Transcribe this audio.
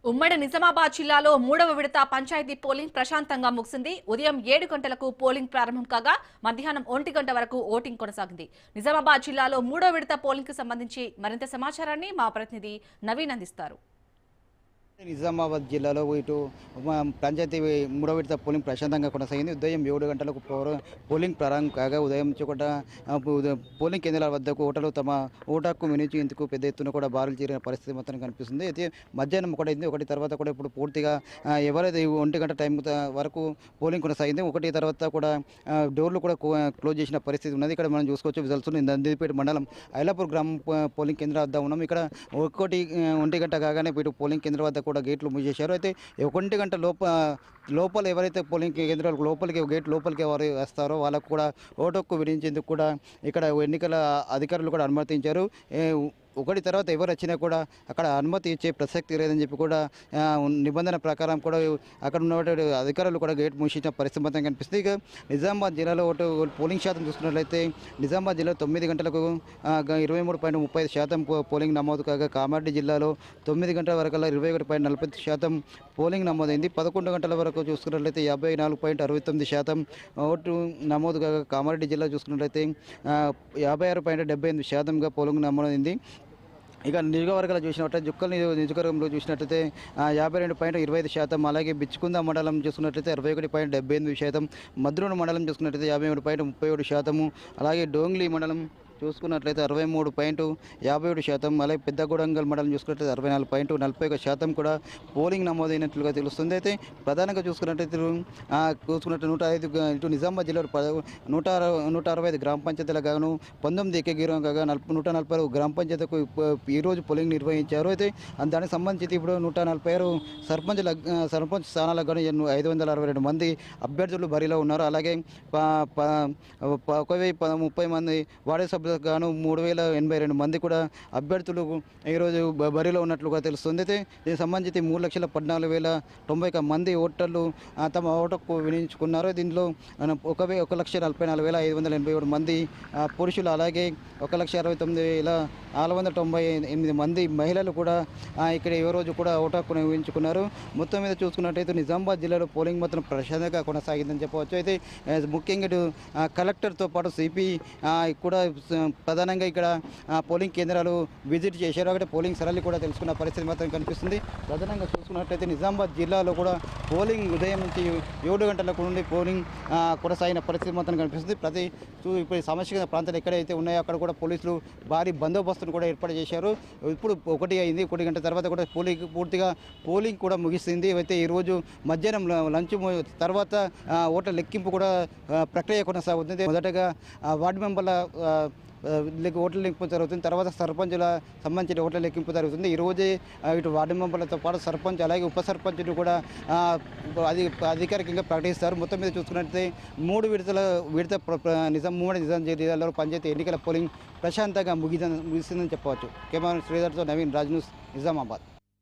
ఉమ్మడి నిజామాబాద్ జిల్లాలో 3వ విడత పంచాయతీ పోలింగ్ ప్రశాంతంగా ముగిసింది. ఉదయం 7 గంటలకు పోలింగ్ ప్రారంభం కాగా మధ్యాహ్నం 1 గంట వరకు ఓటింగ్ కొనసాగింది. నిజామాబాద్ జిల్లాలో 3వ విడత పోలింగ్ కు సంబంధించి మరింత సమాచారాన్ని మా ప్రతినిధి నవీన్ అందిస్తారు. నిజామాబాద్ జిల్లాలో ఇటు పంచాయతీ మూడో విడత పోలింగ్ ప్రశాంతంగా కొనసాగింది. ఉదయం 7 గంటలకు పోలింగ్ ప్రారంభం కాగా ఉదయం కూడా పోలింగ్ కేంద్రాల వద్దకు ఓటర్లు తమ ఓటు హక్కు వినియోగించేందుకు పెద్ద ఎత్తున కూడా బారులు చేరిన పరిస్థితి మొత్తం కనిపిస్తుంది. అయితే మధ్యాహ్నం ఒకటి తర్వాత కూడా ఇప్పుడు పూర్తిగా ఎవరైతే 1 గంట టైం వరకు పోలింగ్ కొనసాగింది. 1 తర్వాత కూడా డోర్లు కూడా క్లోజ్ చేసిన పరిస్థితి ఉన్నది. ఇక్కడ మనం చూసుకోవచ్చు విజువల్స్. నందిపేట మండలం ఐలాపూర్ గ్రామం పోలింగ్ కేంద్రం వద్ద ఉన్నాం. ఇక్కడ 1 గంట కాగానే ఇటు పోలింగ్ కేంద్రం వద్ద కూడా గేట్లు మూసేశారు. అయితే 1 గంట లోపల ఎవరైతే పోలింగ్ కేంద్రాలకు గేట్ లోపలికి ఎవరు వస్తారో వాళ్ళకు కూడా ఓటు హక్కు విధించేందుకు కూడా ఇక్కడ ఎన్నికల అధికారులు కూడా అనుమతించారు. 1 తర్వాత ఎవరు వచ్చినా కూడా అక్కడ అనుమతి ఇచ్చే ప్రసక్తి లేదని చెప్పి కూడా నిబంధన ప్రకారం కూడా అక్కడ ఉన్నటువంటి అధికారులు కూడా గేట్ మూసిన పరిస్థితి మొత్తం కనిపిస్తుంది. ఇక నిజామాబాద్ జిల్లాలో పోలింగ్ శాతం చూసుకున్నట్లయితే నిజామాబాద్ జిల్లాలో 9 గంటలకు 23.35% పోలింగ్ నమోదు కాగా కామారెడ్డి జిల్లాలో 9 గంటల వరకు 21.40% పోలింగ్ నమోదైంది. 11 గంటల వరకు చూసుకున్నట్లయితే 54.69% ఓటు నమోదు కాగా కామారెడ్డి జిల్లా చూసుకున్నట్లయితే 56.78%గా పోలింగ్ నమోదైంది. ఇక నియోజకవర్గాలు చూసినట్లయితే జుక్కల్ నియోజకవర్గంలో చూసినట్లయితే 52.25%, అలాగే బిచ్చుకుంద మండలం చూసుకున్నట్లయితే 61.78%, మద్రూరు మండలం చూసుకున్నట్లయితే 53.37%, అలాగే డోంగ్లీ మండలం చూసుకున్నట్లయితే 63.57%, అలాగే పెద్దగూడంగల్ మండలం చూసుకున్నట్లయితే 64.41% కూడా పోలింగ్ నమోదైనట్లుగా తెలుస్తుంది. అయితే ప్రధానంగా చూసుకున్నట్లయితే 105 ఇటు నిజామాబాద్ జిల్లాలో 165 గ్రామ పంచాయతీలకు గాను 19 ఏకగ్రీవం కాగా 140 గ్రామ పంచాయతీలకు ఈరోజు పోలింగ్ నిర్వహించారు. అయితే దానికి సంబంధించి ఇప్పుడు 146 సర్పంచ్ స్థానాలకు గాను 562 మంది అభ్యర్థులు బరిలో ఉన్నారు. అలాగే 1030 మంది వార్డు సభ్యులకు గాను 3082 మంది కూడా అభ్యర్థులు ఈరోజు బరిలో ఉన్నట్లుగా తెలుస్తుంది. అయితే దీనికి సంబంధించి 3,14,091 మంది ఓటర్లు తమ ఓటుకు వినియోగించుకున్నారు. దీంట్లో 1,44,587 మంది పురుషులు, అలాగే 1,69,498 మంది మహిళలు కూడా ఇక్కడ ఈ రోజు కూడా ఓటు హక్కును వినియోగించుకున్నారు. మొత్తం మీద చూసుకున్నట్టయితే నిజామాబాద్ జిల్లాలో పోలింగ్ మాత్రం ప్రశాంతంగా కొనసాగిందని చెప్పవచ్చు. అయితే ముఖ్యంగా ఇటు కలెక్టర్తో పాటు సిపి కూడా ప్రధానంగా ఇక్కడ పోలింగ్ కేంద్రాలు విజిట్ చేశారు. అక్కడ పోలింగ్ సరళి కూడా తెలుసుకున్న పరిస్థితి మాత్రం కనిపిస్తుంది. ప్రధానంగా చూసుకున్నట్లయితే నిజామాబాద్ జిల్లాలో కూడా పోలింగ్ ఉదయం నుంచి 7 గంటలకు నుండి పోలింగ్ కొనసాగిన పరిస్థితి మాత్రం కనిపిస్తుంది. ఇప్పుడు సమస్య ప్రాంతాలు ఎక్కడైతే ఉన్నాయో అక్కడ కూడా పోలీసులు భారీ బందోబస్తును కూడా ఏర్పాటు చేశారు. ఇప్పుడు 1 అయింది. 1 గంట తర్వాత కూడా పూర్తిగా పోలింగ్ కూడా ముగిసింది. అయితే ఈరోజు మధ్యాహ్నం లంచ్ తర్వాత ఓట్ల లెక్కింపు కూడా ప్రక్రియ కొనసాగుతుంది. మొదటగా వార్డు మెంబర్ల ఓట్ల లెక్కింపు జరుగుతుంది. తర్వాత సర్పంచుల సంబంధించిన ఓట్ల లెక్కింపు జరుగుతుంది. ఈరోజే ఇటు వార్డు మెంబర్లతో పాటు సర్పంచ్ అలాగే ఉప సర్పంచులు కూడా అధికారికంగా ప్రకటిస్తారు. మొత్తం మీద చూసుకున్నట్లయితే 3 విడత నిజాం జిల్లాలో పంచాయతీ ఎన్నికల పోలింగ్ ప్రశాంతంగా ముగిసిందని చెప్పవచ్చు. కెమెరా శ్రీధర్తో నవీన్, రాజ్ న్యూస్, నిజామాబాద్.